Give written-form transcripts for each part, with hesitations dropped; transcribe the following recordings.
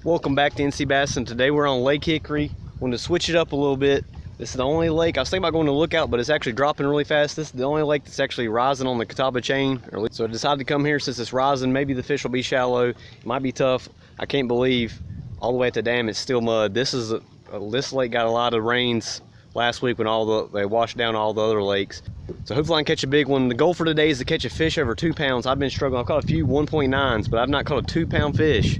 Welcome back to NC Bass, and today we're on Lake Hickory. Want to switch it up a little bit. This is the only lake, I was thinking about going to Lookout, but it's actually dropping really fast. This is the only lake that's actually rising on the Catawba chain. So I decided to come here since it's rising. Maybe the fish will be shallow. It might be tough. I can't believe all the way at the dam it's still mud. This lake got a lot of rains last week when they washed down all the other lakes. So hopefully I can catch a big one. The goal for today is to catch a fish over 2 pounds. I've been struggling. I've caught a few 1.9s, but I've not caught a 2-pound fish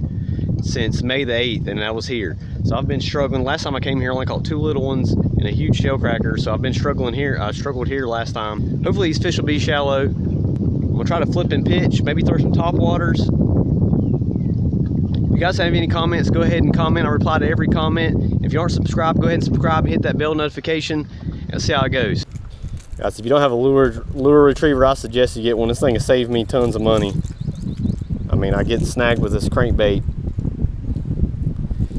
since May the 8th, and I was here. So I've been struggling. Last time I came here, I only caught 2 little ones and a huge shell cracker. So I've been struggling here. I struggled here last time. Hopefully these fish will be shallow. I'm gonna try to flip and pitch, maybe throw some top waters. If you guys have any comments, go ahead and comment. I reply to every comment. If you aren't subscribed, go ahead and subscribe and hit that bell notification and see how it goes. Guys, if you don't have a lure retriever, I suggest you get one. This thing has saved me tons of money. I mean, I get snagged with this crankbait.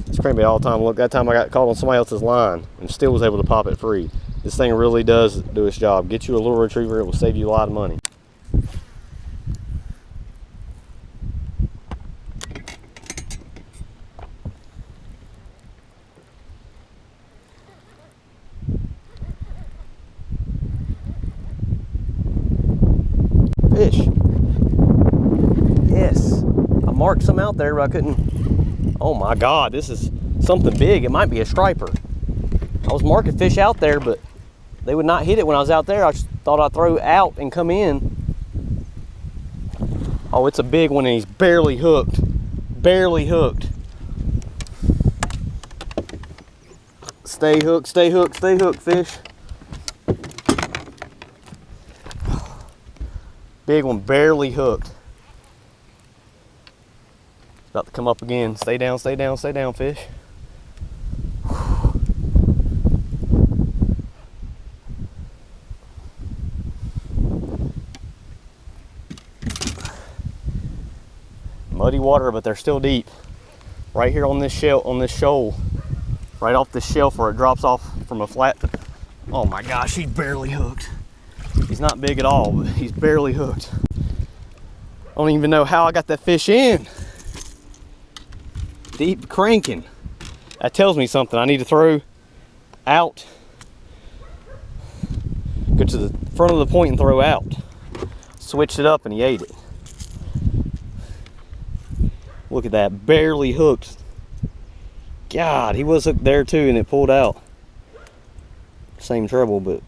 This crankbait all the time. Look, that time I got caught on somebody else's line and still was able to pop it free. This thing really does do its job. Get you a lure retriever, it will save you a lot of money. Fish. Yes, I marked some out there, but I couldn't. Oh my God, this is something big. It might be a striper. I was marking fish out there, but they would not hit it when I was out there. I just thought I'd throw out and come in. Oh, it's a big one, and he's barely hooked. Barely hooked. Stay hooked, stay hooked, stay hooked, fish. Big one, barely hooked. It's about to come up again. Stay down, stay down, stay down, fish. Muddy water, but they're still deep. Right here on this shoal, right off this shelf where it drops off from a flat. Oh my gosh, he's barely hooked. He's not big at all, but he's barely hooked. I don't even know how I got that fish in. Deep cranking. That tells me something. I need to throw out. Go to the front of the point and throw out. Switched it up and he ate it. Look at that, barely hooked. God, he was hooked there too and it pulled out. Same treble, but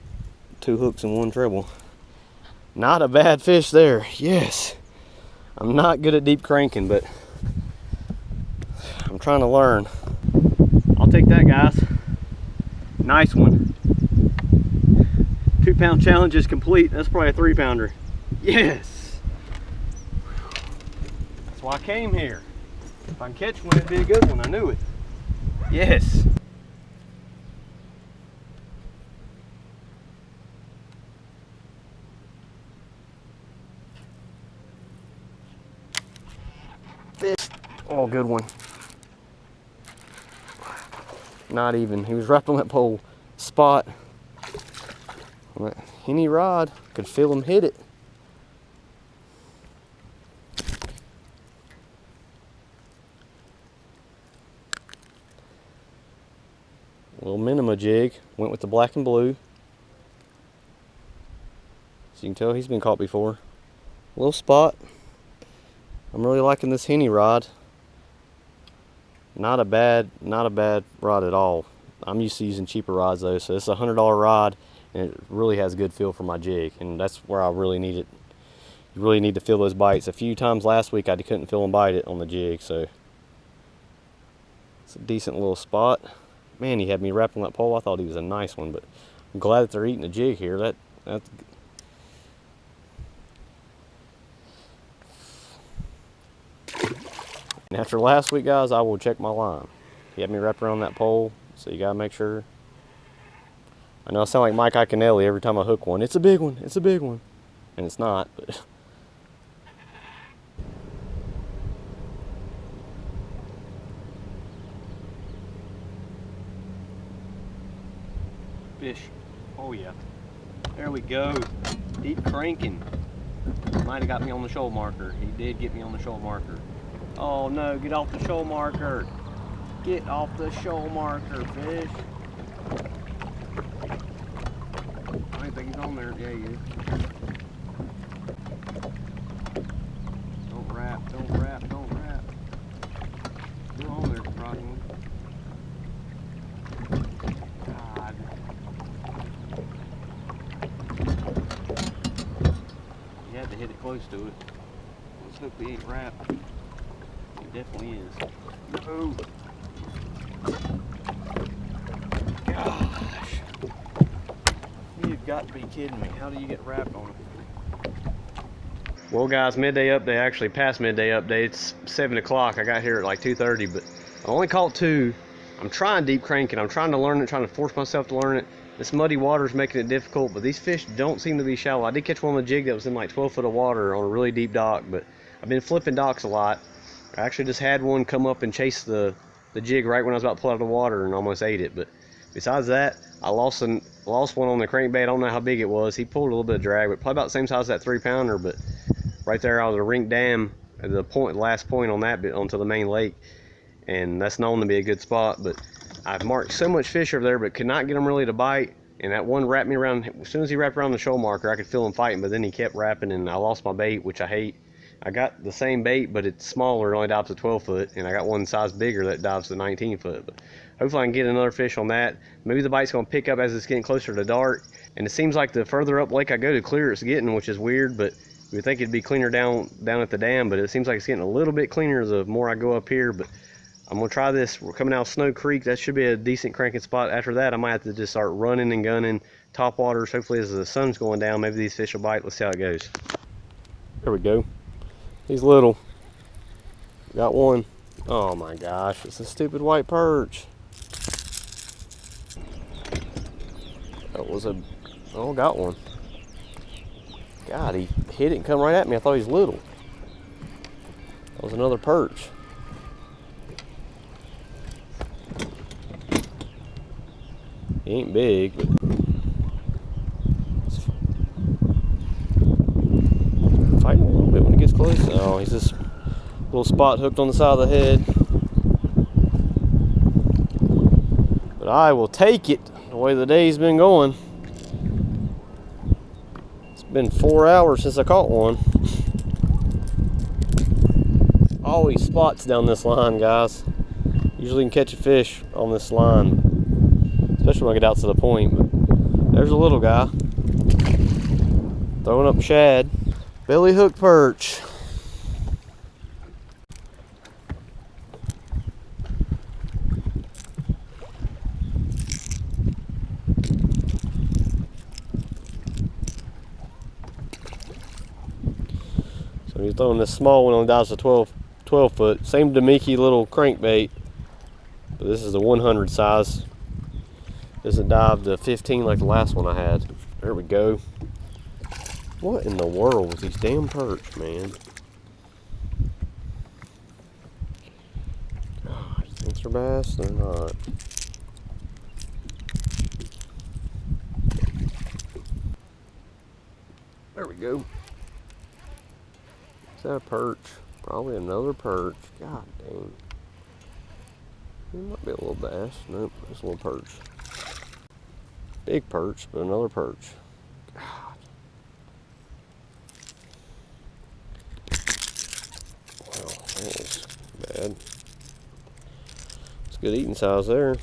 2 hooks and 1 treble. Not a bad fish there. Yes, I'm not good at deep cranking, but I'm trying to learn. I'll take that, guys. Nice one. 2-pound challenge is complete. That's probably a 3-pounder. Yes, that's why I came here. If I can catch one, it'd be a good one. I knew it. Yes. Fish. Oh, good one. Not even. He was wrapped on that pole. Spot. On that henny rod. Could feel him hit it. Little minima jig. Went with the black and blue. So you can tell he's been caught before. Little spot. I'm really liking this henny rod. Not a bad rod at all. I'm used to using cheaper rods though, so it's a $100 rod and it really has a good feel for my jig, and that's where I really need it. You really need to feel those bites. A few times last week I couldn't feel them bite it on the jig, so it's a decent little spot. Man, he had me wrapping that pole. I thought he was a nice one, but I'm glad that they're eating the jig here. That's and after last week, guys, I will check my line. He had me wrapped around that pole, so you gotta make sure. I know I sound like Mike Iaconelli every time I hook one. It's a big one, it's a big one. And it's not, but. Fish. Oh yeah. There we go. Deep cranking. Might have got me on the shoal marker. He did get me on the shoal marker. Oh no, get off the shoal marker. Get off the shoal marker, fish. I don't think he's on there. Yeah, he is. Don't wrap, don't wrap, don't wrap. Still on there, surprisingly. God. You had to hit it close to it. Let's hope he ain't wrapped. He definitely is. No. Gosh. You've got to be kidding me. How do you get wrapped on it? Well guys, midday update, actually past midday update. It's 7 o'clock. I got here at like 2:30, but I only caught 2. I'm trying deep cranking. I'm trying to learn it, trying to force myself to learn it. This muddy water is making it difficult, but these fish don't seem to be shallow. I did catch one on the jig that was in like 12 foot of water on a really deep dock, but I've been flipping docks a lot. I actually just had one come up and chase the jig right when I was about to pull out of the water and almost ate it. But besides that, I lost one on the crankbait. I don't know how big it was. He pulled a little bit of drag, but probably about the same size as that 3-pounder. But right there out of the Rink Dam, at the last point on that bit onto the main lake, and that's known to be a good spot. But I've marked so much fish over there, but could not get them really to bite. And that one wrapped me around. As soon as he wrapped around the shoal marker, I could feel him fighting, but then he kept wrapping, and I lost my bait, which I hate. I got the same bait, but it's smaller, it only dives to 12 foot, and I got one size bigger that dives to 19 foot. But hopefully I can get another fish on that. Maybe the bite's gonna pick up as it's getting closer to dark. And it seems like the further up lake I go, the clearer it's getting, which is weird, but you would think it'd be cleaner down at the dam, but it seems like it's getting a little bit cleaner the more I go up here. But I'm gonna try this. We're coming out of Snow Creek. That should be a decent cranking spot. After that, I might have to just start running and gunning top waters. Hopefully as the sun's going down, maybe these fish will bite. Let's see how it goes. There we go. He's little. Got one. Oh my gosh, it's a stupid white perch. That was a, oh, got one. God, he hit it and come right at me. I thought he was little. That was another perch. He ain't big, but fighting a little bit when he gets close. Oh, he's just a little spot hooked on the side of the head. But I will take it the way the day's been going. It's been 4 hours since I caught one. Always spots down this line, guys. Usually can catch a fish on this line, especially when I get out to the point. But there's a little guy throwing up shad. Belly hook perch. So he's throwing this small one on dives to 12 foot. Same Damiki little crankbait, but this is the 100 size. Doesn't dive to 15 like the last one I had. There we go. What in the world with these damn perch, man? Gosh, thinks they're bass? They're not. There we go. Is that a perch? Probably another perch. God dang. It might be a little bass. Nope, it's a little perch. Big perch, but another perch. God. Wow, that was bad. It's good eating size there.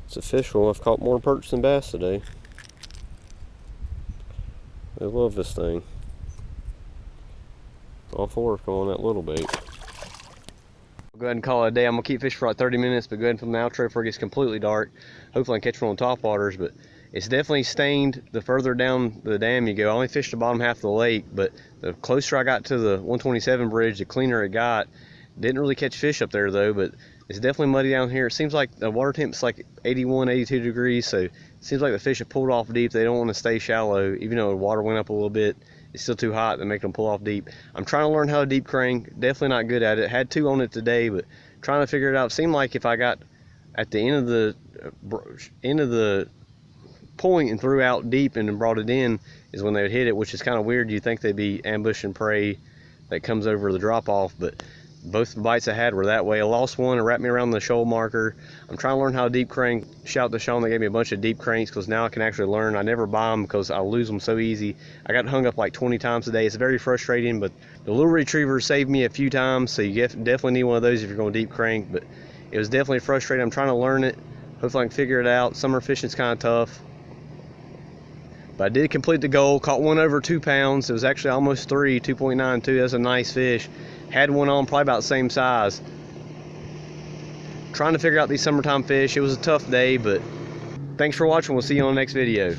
It's official. I've caught more perch than bass today. They love this thing. All 4 come on that little bait. Go ahead and call it a day. I'm gonna keep fishing for like 30 minutes, but go ahead and film the outro before it gets completely dark. Hopefully I can catch one on top waters, but it's definitely stained the further down the dam you go. I only fished the bottom half of the lake, but the closer I got to the 127 bridge, the cleaner it got. Didn't really catch fish up there though, but it's definitely muddy down here. It seems like the water temp's like 81, 82 degrees, so it seems like the fish have pulled off deep. They don't want to stay shallow, even though the water went up a little bit. It's still too hot to make them pull off deep. I'm trying to learn how to deep crank. Definitely not good at it. Had 2 on it today, but trying to figure it out. It seemed like if I got at the end of the point and threw out deep and then brought it in is when they would hit it, which is kind of weird. You'd think they'd be ambushing prey that comes over the drop off, but Both the bites I had were that way. I lost one, it wrapped me around the shoal marker. I'm trying to learn how to deep crank. Shout out to Sean, they gave me a bunch of deep cranks because now I can actually learn. I never buy them because I lose them so easy. I got hung up like 20 times a day. It's very frustrating, but the lure retriever saved me a few times, so you definitely need one of those if you're going to deep crank. But it was definitely frustrating. I'm trying to learn it. Hopefully I can figure it out. Summer fishing's kind of tough. But I did complete the goal, caught one over 2 pounds. It was actually almost 3, 2.92. That's a nice fish. Had one on probably about the same size. Trying to figure out these summertime fish. It was a tough day, but thanks for watching. We'll see you on the next video.